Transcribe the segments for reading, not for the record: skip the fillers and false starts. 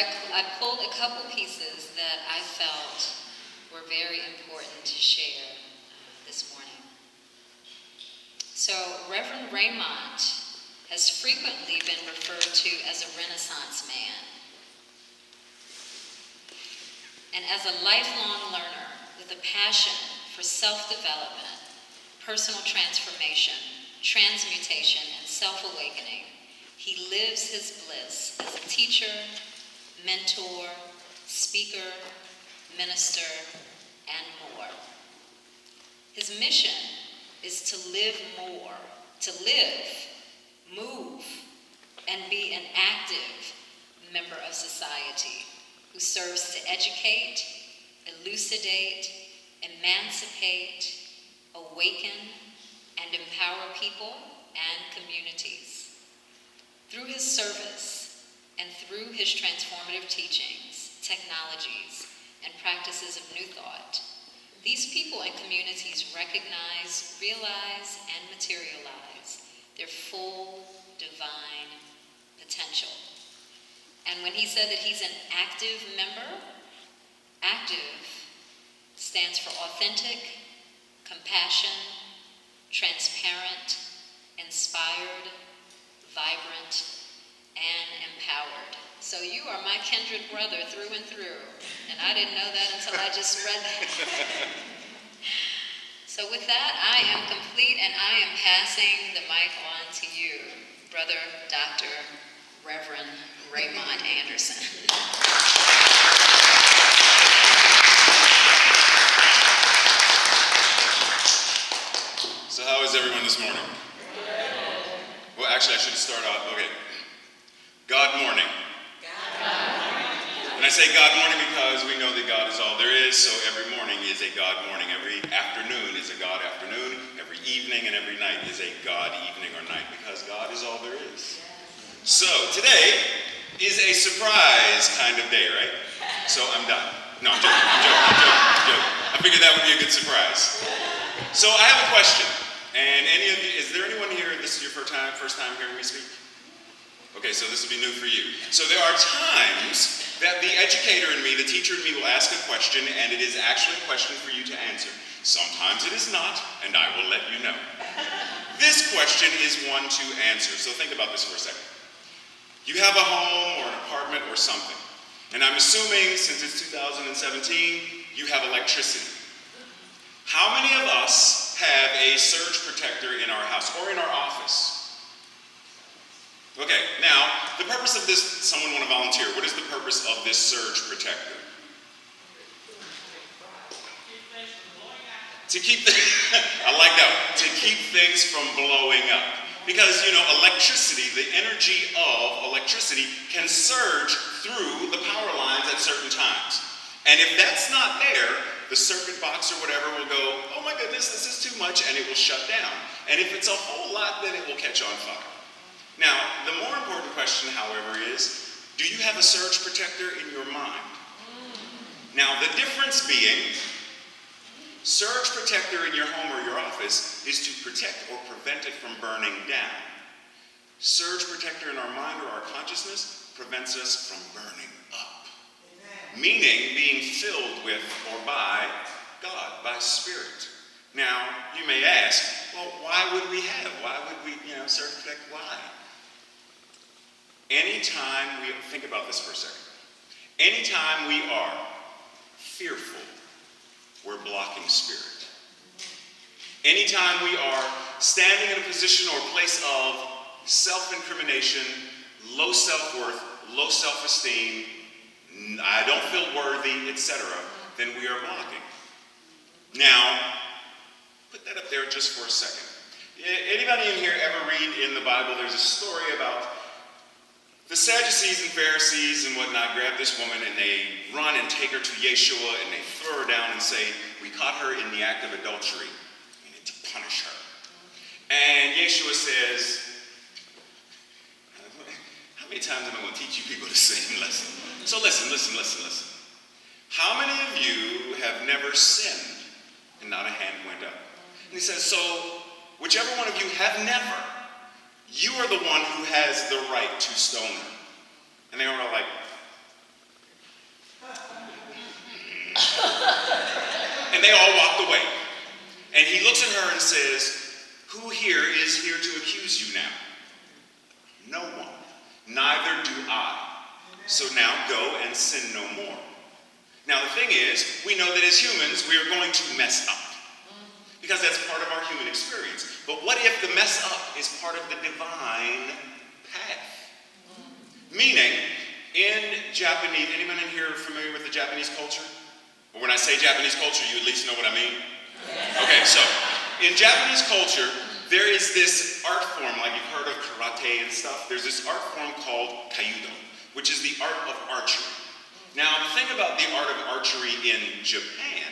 I pulled a couple pieces that I felt were very important to share this morning. So Reverend Raymont has frequently been referred to as a Renaissance man. And as a lifelong learner with a passion for self-development, personal transformation, transmutation, and self-awakening, he lives his bliss as a teacher, mentor, speaker, minister, and more. His mission is to live more, to live, move, and be an active member of society who serves to educate, elucidate, emancipate, awaken, and empower people and communities. Through his service and through his transformative teachings, technologies, and practices of New Thought, these people and communities recognize, realize, and materialize their full divine potential. And when he said that he's an active member, active stands for authentic, compassion, transparent, inspired, vibrant, and empowered. So you are my kindred brother through and through, and I didn't know that until I just read that. So with that, I am complete, and I am passing the mic on to you, Brother Dr. Reverend Raymont Anderson. So how is everyone this morning? Well, actually, I should start off, okay. God morning. And I say God morning because we know that God is all there is, so every morning is a God morning. Every afternoon is a God afternoon. Every evening and every night is a God evening or night, because God is all there is. So, today is a surprise kind of day, right? So, I'm done. No, I'm joking. I figured that would be a good surprise. So, I have a question. And any of you, is there anyone here, this is your first time hearing me speak? Okay, so this will be new for you. So there are times that the educator in me, the teacher in me, will ask a question, and it is actually a question for you to answer. Sometimes it is not, and I will let you know. This question is one to answer, so think about this for a second. You have a home or an apartment or something, and I'm assuming, since it's 2017, you have electricity. How many of us have a surge protector in our house or in our office? Okay, now, the purpose of this, someone want to volunteer, what is the purpose of this surge protector? To keep, I like that one, to keep things from blowing up. Because, you know, electricity, the energy of electricity can surge through the power lines at certain times. And if that's not there, the circuit box or whatever will go, oh my goodness, this is too much, and it will shut down. And if it's a whole lot, then it will catch on fire. Now, the more important question, however, is, do you have a surge protector in your mind? Now, the difference being, surge protector in your home or your office is to protect or prevent it from burning down. Surge protector in our mind or our consciousness prevents us from burning up. Amen. Meaning being filled with or by God, by Spirit. Now, you may ask, well, why would we surge protect, why? Anytime we, think about this for a second. Anytime we are fearful, we're blocking Spirit. Anytime we are standing in a position or place of self-incrimination, low self-worth, low self-esteem, I don't feel worthy, etc., then we are blocking. Now, put that up there just for a second. Anybody in here ever read in the Bible, there's a story about the Sadducees and Pharisees and whatnot grab this woman and they run and take her to Yeshua and they throw her down and say, we caught her in the act of adultery. We need to punish her. And Yeshua says, how many times am I going to teach you people the same lesson? So listen. How many of you have never sinned? And not a hand went up. And he says, so whichever one of you have never, you are the one who has the right to stone her. And they were all like, And they all walked away. And he looks at her and says, who here is here to accuse you now? No one. Neither do I. So now go and sin no more. Now the thing is, we know that as humans, we are going to mess up. Because that's part of our human experience. But what if the mess up is part of the divine path? Meaning, in Japanese, anyone in here familiar with the Japanese culture? Or when I say Japanese culture, you at least know what I mean? Okay, so, in Japanese culture, there is this art form, like you've heard of karate and stuff, there's this art form called kaiudo, which is the art of archery. Now, the thing about the art of archery in Japan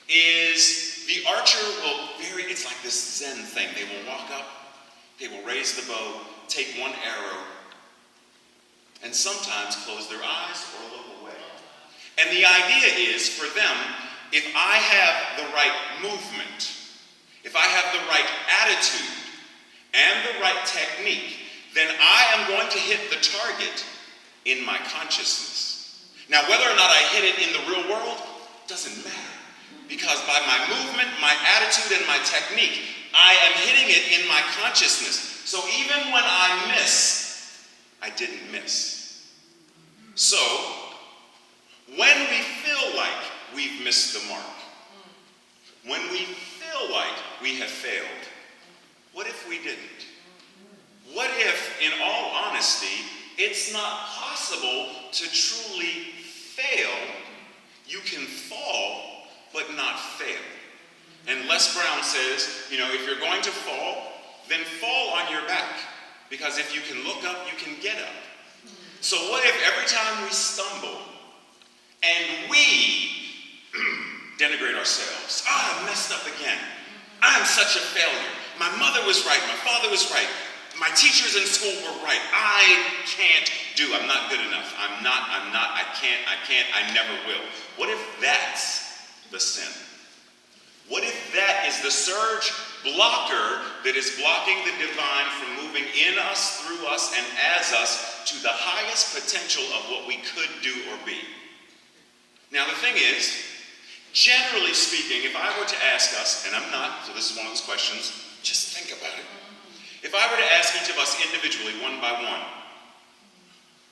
is the archer will it's like this Zen thing. They will walk up, they will raise the bow, take one arrow, and sometimes close their eyes or look away. And the idea is, for them, if I have the right movement, if I have the right attitude and the right technique, then I am going to hit the target in my consciousness. Now, whether or not I hit it in the real world doesn't matter, because by my movement, my attitude, and my technique, I am hitting it in my consciousness. So even when I miss, I didn't miss. So, when we feel like we've missed the mark, when we feel like we have failed, what if we didn't? What if, in all honesty, it's not possible to truly fail? You can fall, but not fail. And Les Brown says, if you're going to fall, then fall on your back. Because if you can look up, you can get up. So what if every time we stumble, and we denigrate ourselves? I messed up again. I'm such a failure. My mother was right. My father was right. My teachers in school were right. I can't do. I'm not good enough. I'm not. I can't. I never will. What if that's the sin? What if that is the surge blocker that is blocking the divine from moving in us, through us, and as us to the highest potential of what we could do or be? Now the thing is, generally speaking, if I were to ask us, and I'm not, so this is one of those questions, just think about it. If I were to ask each of us individually, one by one,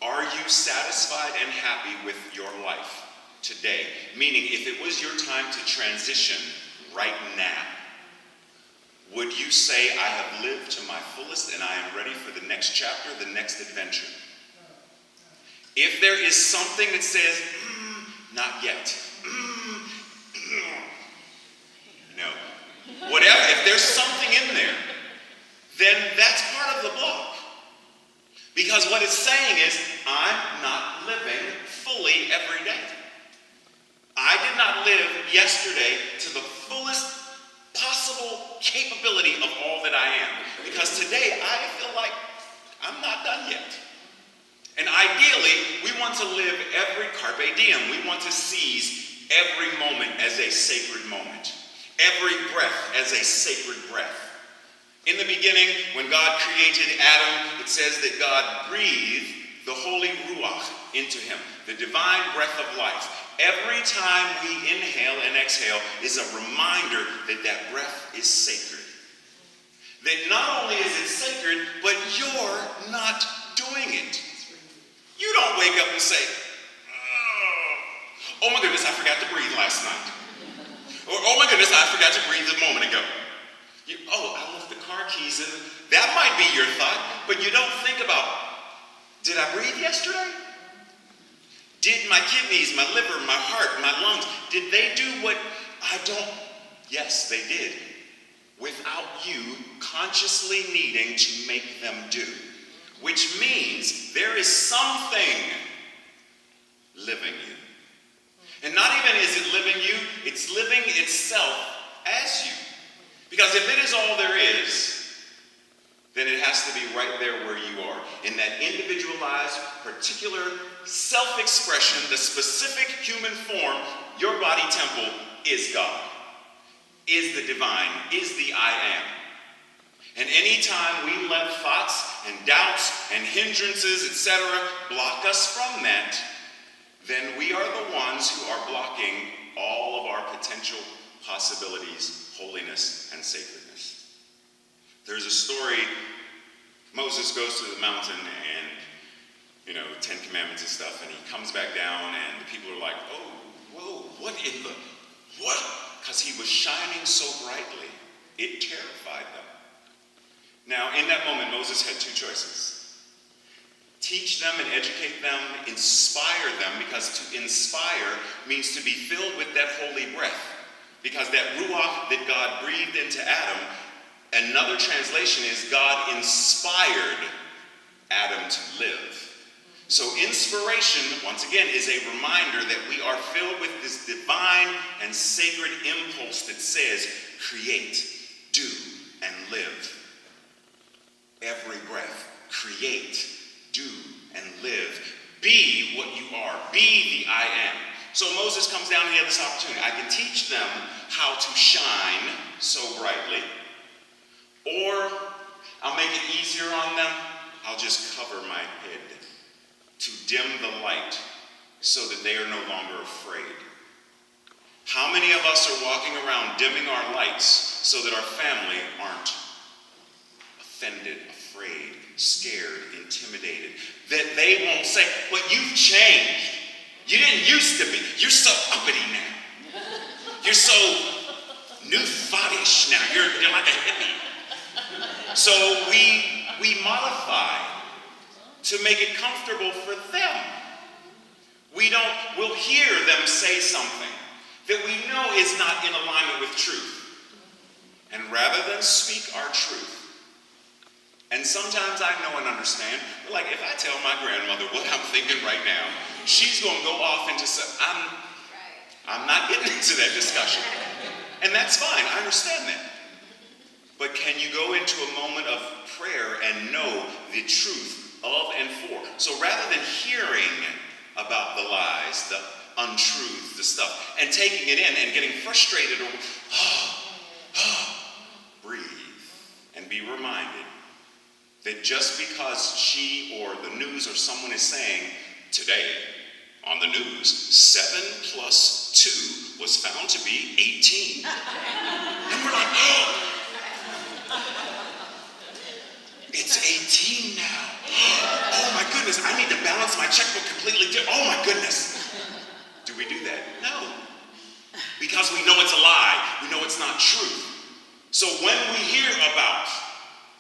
are you satisfied and happy with your life today? Meaning, if it was your time to transition right now, would you say, I have lived to my fullest and I am ready for the next chapter, the next adventure? If there is something that says, not yet, no, whatever, if there's something in there, then that's part of the block. Because what it's saying is, I'm not living fully every day. I did not live yesterday to the fullest possible capability of all that I am. Because today I feel like I'm not done yet. And ideally, we want to live every carpe diem. We want to seize every moment as a sacred moment. Every breath as a sacred breath. In the beginning, when God created Adam, it says that God breathed the holy ruach into him, the divine breath of life. Every time we inhale and exhale is a reminder that that breath is sacred. That not only is it sacred, but you're not doing it. You don't wake up and say, oh my goodness, I forgot to breathe last night. Or, oh my goodness, I forgot to breathe a moment ago. I left the car keys in. That might be your thought, but you don't think about, did I breathe yesterday? Did my kidneys, my liver, my heart, my lungs, did they do what I don't? Yes, they did. Without you consciously needing to make them do. Which means there is something living you. And not even is it living you, it's living itself as you. Because if it is all there is, then it has to be right there where you are. In that individualized, particular self-expression, the specific human form, your body temple is God, is the divine, is the I am. And anytime we let thoughts and doubts and hindrances, etc., block us from that, then we are the ones who are blocking all of our potential possibilities, holiness, and sacredness. There's a story, Moses goes to the mountain and, 10 Commandments and stuff, and he comes back down and the people are like, oh, whoa, what? Because he was shining so brightly, it terrified them. Now, in that moment, Moses had two choices. Teach them and educate them, inspire them, because to inspire means to be filled with that holy breath. Because that ruach that God breathed into Adam, another translation is God inspired Adam to live. So inspiration, once again, is a reminder that we are filled with this divine and sacred impulse that says, create, do, and live. Every breath, create, do, and live. Be what you are. Be the I am. So Moses comes down and he had this opportunity. I can teach them how to shine so brightly, or I'll make it easier on them. I'll just cover my head to dim the light so that they are no longer afraid. How many of us are walking around dimming our lights so that our family aren't offended, afraid, scared, intimidated? That they won't say, but you've changed. You didn't used to be. You're so uppity now. You're so new thoughtish now. You're like a hippie. So we modify to make it comfortable for them. We'll hear them say something that we know is not in alignment with truth. And rather than speak our truth, and sometimes I know and understand, like if I tell my grandmother what I'm thinking right now, she's going to go off into some, I'm not getting into that discussion. And that's fine, I understand that. But can you go into a moment of prayer and know the truth of and for? So rather than hearing about the lies, the untruth, the stuff, and taking it in and getting frustrated, or breathe and be reminded that just because she or the news or someone is saying, today on the news, 7 plus 2 was found to be 18. And we're like, it's 18 now. Oh my goodness, I need to balance my checkbook completely different. Oh my goodness. Do we do that? No. Because we know it's a lie. We know it's not truth. So when we hear about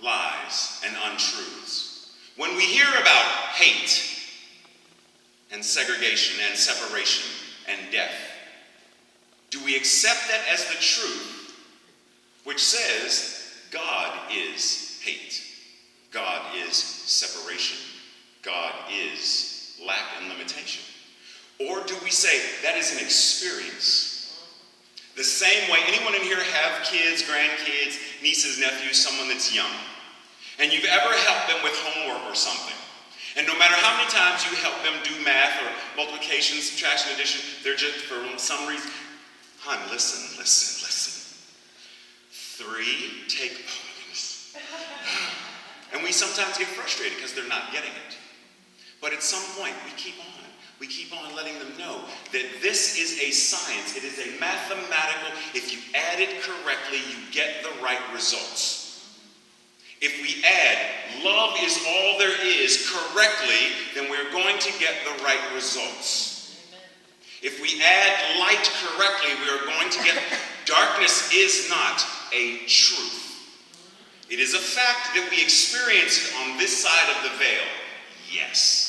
lies and untruths, when we hear about hate and segregation and separation and death, do we accept that as the truth, which says God is hate, God is separation, God is lack and limitation? Or do we say that is an experience? The same way, anyone in here have kids, grandkids, nieces, nephews, someone that's young, and you've ever helped them with homework or something, and no matter how many times you help them do math or multiplication, subtraction, addition, they're just, for some reason, hon, listen. 3, take, oh my goodness. And we sometimes get frustrated because they're not getting it. But at some point, we keep on. We keep on letting them know that this is a science. It is a mathematical, if you add it correctly, you get the right results. If we add, love is all there is correctly, then we're going to get the right results. Amen. If we add light correctly, we are going to get, darkness is not a truth. It is a fact that we experience it on this side of the veil. Yes.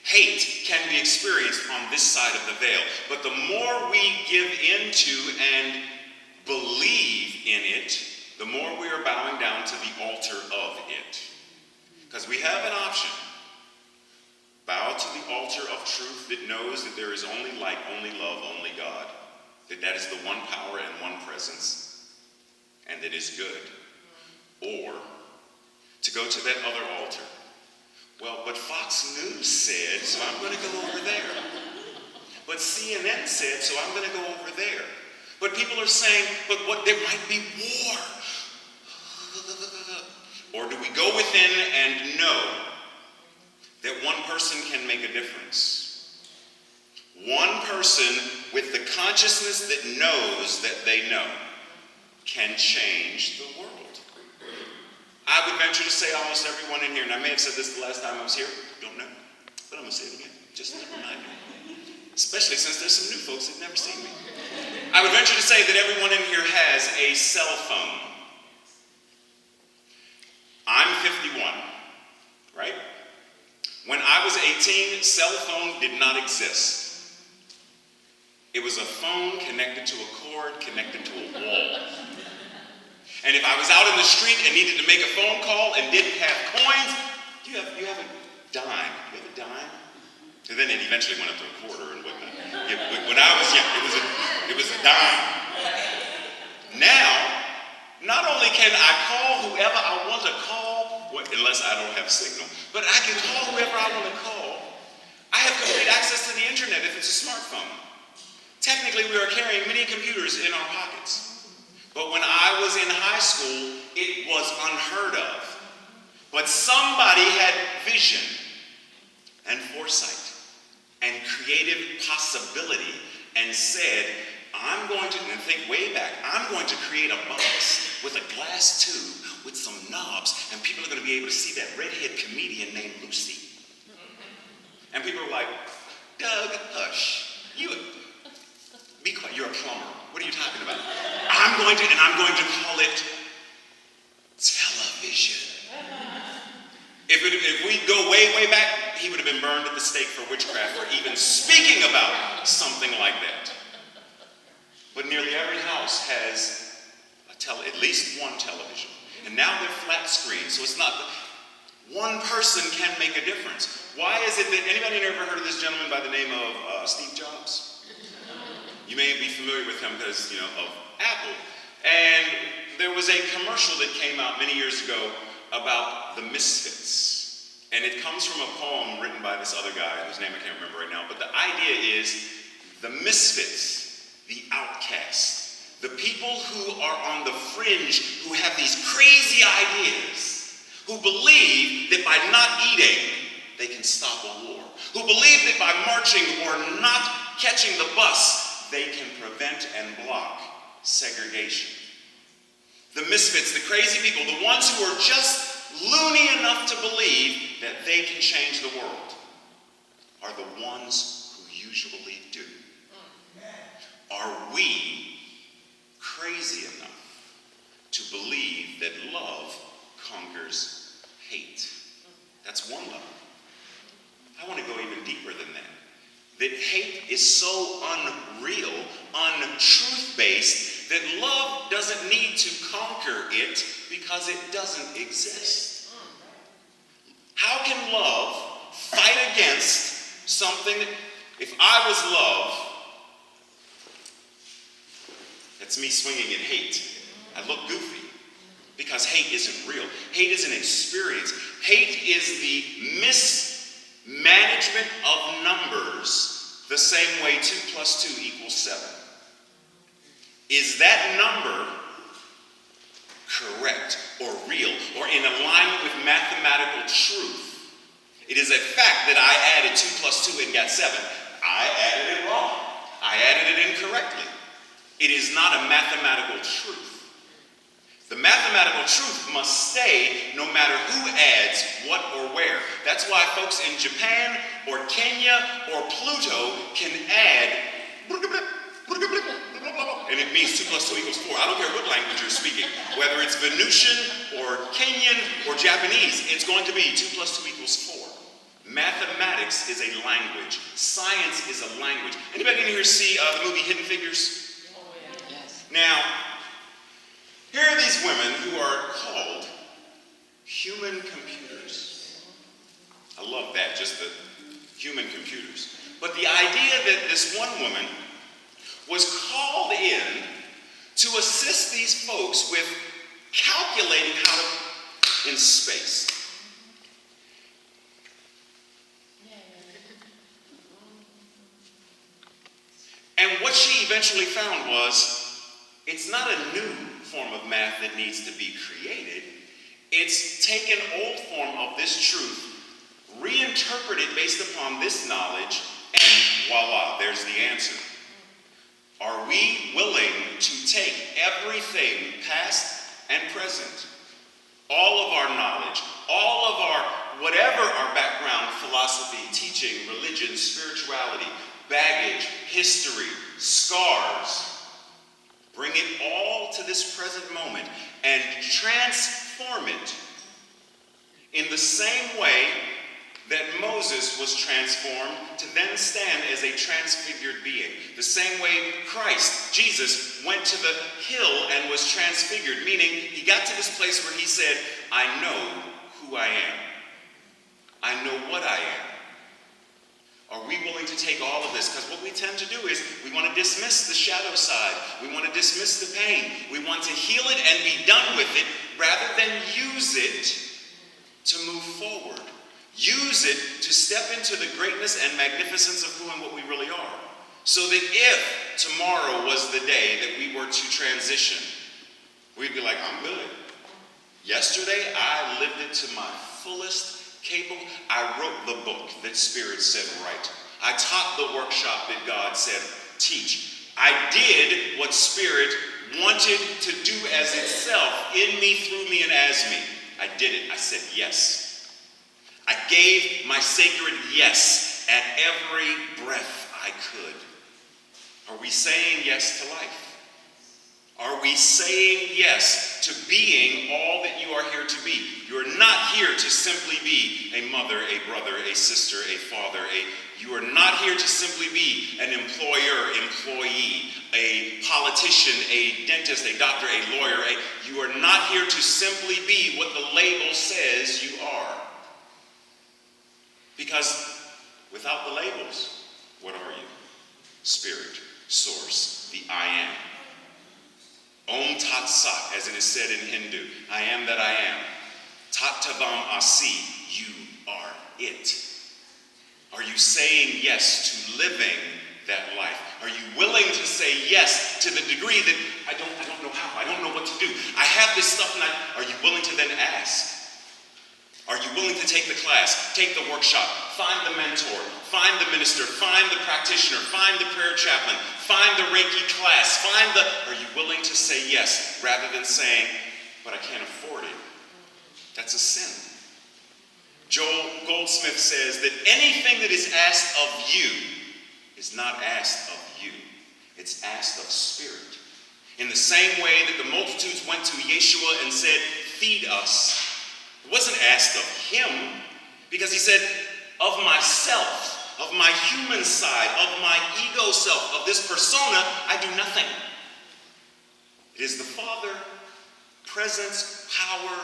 Hate can be experienced on this side of the veil, but the more we give into and believe in it, the more we are bowing down to the altar of it. Because we have an option. Bow to the altar of truth that knows that there is only light, only love, only God. That is the one power and one presence, and that is good. Or to go to that other altar. Well, but Fox News said, so I'm going to go over there. But CNN said, so I'm going to go over there. But people are saying, but what, there might be war. Or do we go within and know that one person can make a difference? One person with the consciousness that knows that they know can change the world. I would venture to say almost everyone in here, and I may have said this the last time I was here, don't know, but I'm going to say it again, just to remind you. Especially since there's some new folks that never seen me. I would venture to say that everyone in here has a cell phone. I'm 51, right? When I was 18, cell phone did not exist. It was a phone connected to a cord, connected to a wall. And if I was out in the street and needed to make a phone call and didn't have coins, you have a dime? You have a dime? And then it eventually went up to a quarter and whatnot. Yeah, when I was young, it was a dime. Now, not only can I call whoever I want to call, unless I don't have signal, but I can call whoever I want to call. I have complete access to the internet if it's a smartphone. Technically, we are carrying many computers in our pockets. But when I was in high school, it was unheard of. But somebody had vision and foresight and creative possibility and said, I'm going to, and think way back, I'm going to create a box with a glass tube with some knobs, and people are going to be able to see that redhead comedian named Lucy. And people are like, Doug, hush. Be quiet, you're a plumber. What are you talking about? I'm going to call it television. If we go way, way back, he would have been burned at the stake for witchcraft for even speaking about something like that. But nearly every house has at least one television. And now they're flat screens, so it's not, one person can make a difference. Why is it that, anybody ever heard of this gentleman by the name of Steve Jobs? You may be familiar with him because, of Apple. And there was a commercial that came out many years ago about the misfits. And it comes from a poem written by this other guy, whose name I can't remember right now. But the idea is the misfits, the outcasts, the people who are on the fringe, who have these crazy ideas, who believe that by not eating, they can stop a war, who believe that by marching or not catching the bus, they can prevent and block segregation. The misfits, the crazy people, the ones who are just loony enough to believe that they can change the world, are the ones who usually do. Are we crazy enough to believe that love conquers hate? That's one level. I want to go even deeper than that. That hate is so unreal, untruth-based, that love doesn't need to conquer it because it doesn't exist. How can love fight against something that, if I was love, that's me swinging in hate. I look goofy because hate isn't real. Hate is an experience. Hate is the mismanagement of numbers the same way 2 plus 2 equals 7. Is that number correct or real or in alignment with mathematical truth? It is a fact that I added 2 plus 2 and got 7. I added it wrong. I added it incorrectly. It is not a mathematical truth. The mathematical truth must stay no matter who adds what or where. That's why folks in Japan or Kenya or Pluto can add, and it means 2 plus 2 equals 4. I don't care what language you're speaking. Whether it's Venusian or Kenyan or Japanese, it's going to be 2 plus 2 equals 4. Mathematics is a language. Science is a language. Anybody in here see the movie Hidden Figures? Now, here are these women who are called human computers. I love that, just the human computers. But the idea that this one woman was called in to assist these folks with calculating how to, in space. And what she eventually found was, it's not a new form of math that needs to be created. It's take an old form of this truth, reinterpret it based upon this knowledge, And voila, there's the answer. Are we willing to take everything past and present, all of our knowledge, all of our, whatever our background, philosophy, teaching, religion, spirituality, baggage, history, scars, bring it all to this present moment and transform it in the same way that Moses was transformed to then stand as a transfigured being. The same way Christ, Jesus, went to the hill and was transfigured, meaning he got to this place where he said, I know who I am. I know what I am. Are we willing to take all of this? Because what we tend to do is we want to dismiss the shadow side. We want to dismiss the pain. We want to heal it and be done with it rather than use it to move forward. Use it to step into the greatness and magnificence of who and what we really are. So that if tomorrow was the day that we were to transition, we'd be like, I'm good. Yesterday, I lived it to my fullest capable. I wrote the book that Spirit said write. I taught the workshop that God said teach. I did what Spirit wanted to do as itself, in me, through me, and as me. I did it. I said yes. I gave my sacred yes at every breath I could. Are we saying yes to life? Are we saying yes to being all that you are here to be? You're not here to simply be a mother, a brother, a sister, a father. You are not here to simply be an employer, employee, a politician, a dentist, a doctor, a lawyer. You are not here to simply be what the label says you are. Because without the labels, what are you? Spirit, source, the I am. Om Tat Sat, as it is said in Hindu, I am that I am. Tat Tavam Asi, you are it. Are you saying yes to living that life? Are you willing to say yes to the degree that I don't know how, I don't know what to do. I have this stuff and are you willing to then ask? Are you willing to take the class, take the workshop, find the mentor, find the minister, find the practitioner, find the prayer chaplain, find the Reiki class, are you willing to say yes rather than saying, but I can't afford it? That's a sin. Joel Goldsmith says that anything that is asked of you is not asked of you. It's asked of Spirit. In the same way that the multitudes went to Yeshua and said, feed us, it wasn't asked of him, because he said, of myself, of my human side, of my ego self, of this persona, I do nothing. It is the Father, presence, power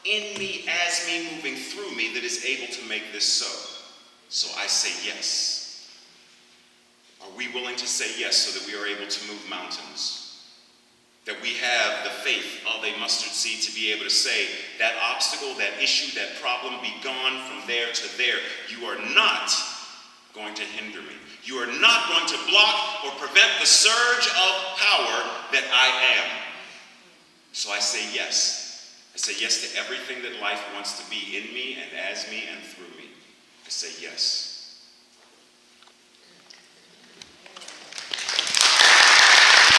in me, as me, moving through me that is able to make this so. So I say yes. Are we willing to say yes so that we are able to move mountains? That we have the faith of a mustard seed to be able to say, that obstacle, that issue, that problem, be gone from there to there. You are not going to hinder me. You are not going to block or prevent the surge of power that I am. So I say yes. I say yes to everything that life wants to be in me and as me and through me. I say yes.